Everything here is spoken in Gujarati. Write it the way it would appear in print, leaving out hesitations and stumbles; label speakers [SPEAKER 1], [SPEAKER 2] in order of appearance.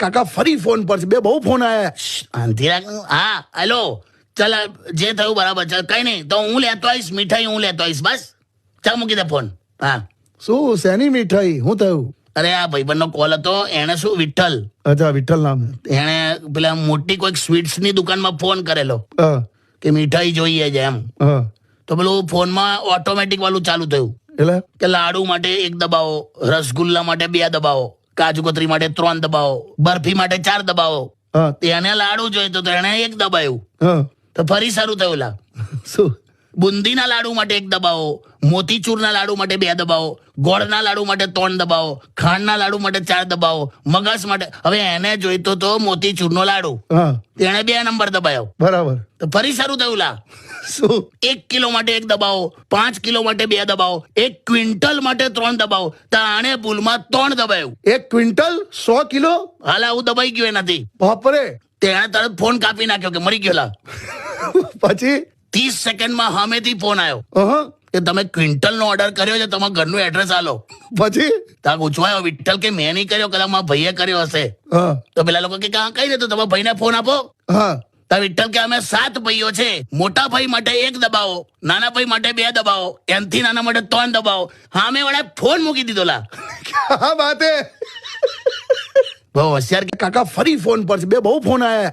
[SPEAKER 1] કાકા ફરી ફોન પર છે, બે બહુ ફોન આયા.
[SPEAKER 2] શાંતિ રાખ. હા હેલો, ચાલ જે થયું બરાબર. ચાલ કઈ નહીં, તો હું લેતો આવીશ મીઠાઈ, હું લેતો આવીશ. બસ ચાલ મૂકી દે ફોન. હા
[SPEAKER 1] શું શેની મીઠાઈ, શું થયું?
[SPEAKER 2] અરે આ ભાઈબંધનો કોલ હતો. એને શું વિઠ્ઠલ,
[SPEAKER 1] અચ્છા વિઠ્ઠલ નામ.
[SPEAKER 2] એને પેલા મોટી કોઈક સ્વીટ્સની દુકાનમાં ફોન કરેલો
[SPEAKER 1] હા
[SPEAKER 2] કે મીઠાઈ જોઈએ છે એમ.
[SPEAKER 1] હા
[SPEAKER 2] તો પેલું ફોનમાં ઓટોમેટિક વાળું ચાલુ થયું
[SPEAKER 1] એટલે
[SPEAKER 2] કે લાડુ માટે 1 દબાવો, રસગુલ્લા માટે 2 દબાવો, કાજુ કતરી માટે 3 દબાવો, બરફી માટે 4 દબાવો.
[SPEAKER 1] હા
[SPEAKER 2] એને લાડુ જોઈતો તો એને 1 દબાયું.
[SPEAKER 1] હા
[SPEAKER 2] તો ફરી સારું થયું. લા
[SPEAKER 1] શું?
[SPEAKER 2] બુંદીના લાડુ માટે 1 દબાવો, મોતીચૂરના લાડુ માટે 2 દબાવો, ગોળના લાડુ માટે 3 દબાવો, ખાંડના લાડુ માટે 4 દબાવો, મગસ માટે. હવે એને જોઈતો તો મોતીચૂરનો લાડુ,
[SPEAKER 1] હા
[SPEAKER 2] તેને 2 નંબર દબાયો.
[SPEAKER 1] બરાબર.
[SPEAKER 2] તો ફરી સારું થયું. લા
[SPEAKER 1] શું?
[SPEAKER 2] 1 કિલો માટે 1 દબાવો, 5 કિલો માટે 2 દબાવો, 1 ક્વિન્ટલ માટે 3 દબાવો. તો આણે ભૂલમાં 3 દબાયું.
[SPEAKER 1] 1 ક્વિન્ટલ 100 કિલો?
[SPEAKER 2] હાલા હું દબાઈ ગયો એનાથી.
[SPEAKER 1] બાપરે.
[SPEAKER 2] તેણે તરત ફોન કાપી નાખ્યો કે મરી ગયો. લા
[SPEAKER 1] પછી
[SPEAKER 2] 30 સેકન્ડમાં સામેથી ફોન આવ્યો
[SPEAKER 1] હા
[SPEAKER 2] કે તમે ક્વિન્ટલનો ઓર્ડર કર્યો છે, તમારા ઘરનું એડ્રેસ આલો.
[SPEAKER 1] પછી
[SPEAKER 2] તાર પૂછવાયો વિઠ્ઠલ કે મેં નહીં કર્યો, કદાચ મારા ભાઈએ કર્યો હશે.
[SPEAKER 1] હા
[SPEAKER 2] તો પેલા લોકો કે કઈ નહીં, તો તમારા ભાઈને ફોન આપો.
[SPEAKER 1] હા
[SPEAKER 2] તાર વિઠ્ઠલ કે અમે 7 ભાઈઓ છે, મોટા ભાઈ માટે 1 દબાવો, નાના ભાઈ માટે 2 દબાવો, એનથી નાના માટે 3 દબાવો. સામે વાળા ફોન મૂકી દીધો. લા
[SPEAKER 1] ક્યા બાત હે.
[SPEAKER 2] બહુ હોશિયાર.
[SPEAKER 1] કાકા ફરી ફોન પર છે, બે બહુ ફોન આયા.